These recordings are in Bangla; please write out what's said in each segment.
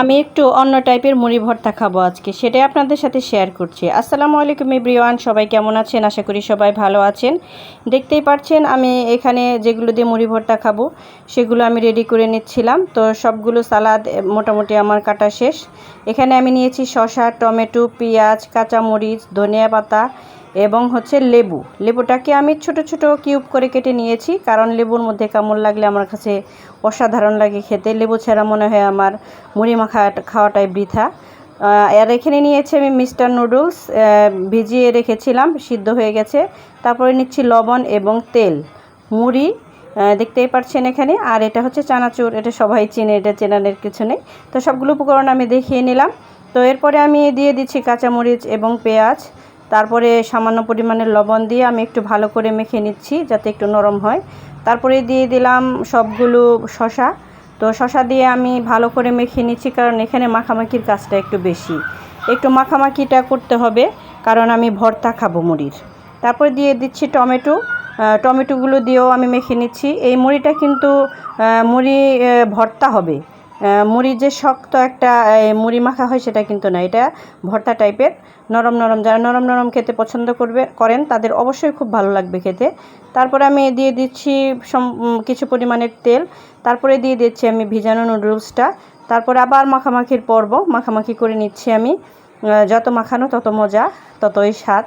আমি একটু অন্য টাইপের মুড়ি ভর্তা খাবো আজকে, সেটাই আপনাদের সাথে শেয়ার করছি। আসসালামু আলাইকুম এভরিওয়ান, সবাই কেমন আছেন? আশা করি সবাই ভালো আছেন। দেখতেই পাচ্ছেন আমি এখানে যেগুলো দিয়ে মুড়ি ভর্তা খাবো সেগুলো আমি রেডি করে নিচ্ছিলাম। তো সবগুলো সালাদ মোটামুটি আমার কাটা শেষ। এখানে আমি নিয়েছি শসা, টমেটো, পেঁয়াজ, কাঁচামরিচ, ধনিয়া পাতা এবং লেবুটাকে আমি ছোট ছোট কিউব করে কেটে নিয়েছি, কারণ লেবুর মধ্যে কামড় লাগলে আমার কাছে অসাধারণ লাগে খেতে। লেবু ছাড়া মনে হয় আমার মুড়ি মাখা খাওয়াটাই বৃথা। আর এখানে নিয়েছি আমি মিস্টার নুডলস, ভিজিয়ে রেখেছিলাম, সিদ্ধ হয়ে গেছে। তারপরে নিচ্ছি লবণ এবং তেল, মুড়ি দেখতেই পাচ্ছেন এখানে। আর এটা হচ্ছে চানাচুর, এটা সবাই চেনে, এটা চেনানোর কিছু নেই। তো সবগুলো উপকরণ আমি দেখিয়ে নিলাম। তো এরপরে আমি দিয়ে দিচ্ছি কাঁচামরিচ এবং পেঁয়াজ, তারপরে সামান্য পরিমাণের লবণ দিয়ে আমি একটু ভালো করে মেখে নিচ্ছি যাতে একটু নরম হয়। তারপরে দিয়ে দিলাম সবগুলো শসা। তো শসা দিয়ে আমি ভালো করে মেখে নিচ্ছি, কারণ এখানে মাখামাখির কাজটা একটু বেশি, একটু মাখামাখিটা করতে হবে, কারণ আমি ভর্তা খাবো মুড়ির। তারপরে দিয়ে দিচ্ছি টমেটোগুলো দিয়েও আমি মেখে নিচ্ছি। এই মুড়িটা কিন্তু মুড়ি ভর্তা হবে, মুড়ি যে শক্ত একটা মুড়ি মাখা হয় সেটা কিন্তু না, এটা ভর্তা টাইপের, নরম নরম। যারা নরম নরম খেতে পছন্দ করেন তাদের অবশ্যই খুব ভালো লাগবে খেতে। তারপরে আমি দিয়ে দিচ্ছি কিছু পরিমাণের তেল। তারপরে দিয়ে দিচ্ছি আমি ভিজানো নুডলসটা। তারপরে আবার মাখামাখি করে নিচ্ছি আমি। যত মাখানো তত মজা, ততই স্বাদ।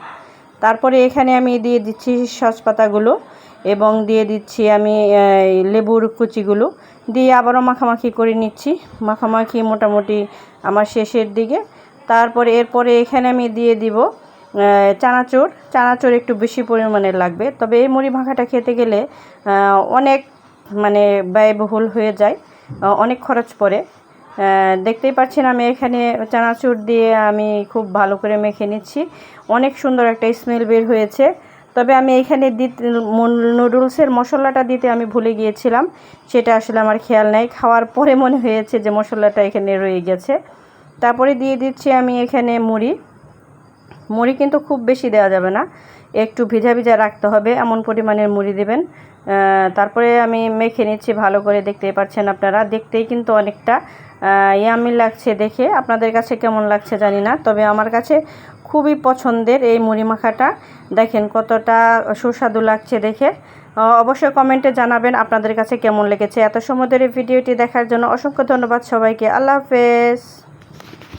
তারপরে এখানে আমি দিয়ে দিচ্ছি সস পাতাগুলো এবং দিয়ে দিচ্ছি আমি লেবুর কুচিগুলো দিয়ে আবারও মাখামাখি করে নিচ্ছি। মাখামাখি মোটামুটি আমার শেষের দিকে। এরপরে এখানে আমি দিয়ে দিব চানাচুর একটু বেশি পরিমাণে লাগবে, তবে এই মুড়ি মাখাটা খেতে গেলে অনেক ব্যয়বহুল হয়ে যায়, অনেক খরচ পড়ে। দেখতেই পাচ্ছেন আমি এখানে চানাচুর দিয়ে আমি খুব ভালো করে মেখে নিচ্ছি। অনেক সুন্দর একটা স্মেল বের হয়েছে। তবে আমি এখানে নুডলসের মশলাটা দিতে আমি ভুলে গিয়েছিলাম, সেটা আসলে আমার খেয়াল নাই। খাওয়ার পরে মনে হয়েছে যে মশলাটা এখানে রয়ে গেছে। তারপরে দিয়ে দিচ্ছি আমি এখানে মুড়ি কিন্তু খুব বেশি দেওয়া যাবে না, একটু ভিজা ভিজা রাখতে হবে, এমন পরিমাণের মুড়ি দেবেন। তারপরে আমি মেখে নিচ্ছি ভালো করে। দেখতেই পাচ্ছেন আপনারা, দেখতেই কিন্তু অনেকটা ইয়ামি লাগছে দেখে। আপনাদের কাছে কেমন লাগছে জানি না, তবে আমার কাছে খুবই পছন্দের এই মুড়ি মাখাটা। দেখেন কতটা সুস্বাদু লাগছে দেখে। অবশ্যই কমেন্টে জানাবেন আপনাদের কাছে কেমন লেগেছে। এত সময় ধরে ভিডিওটি দেখার জন্য অসংখ্য ধন্যবাদ সবাইকে। আল্লাহ হাফেজ।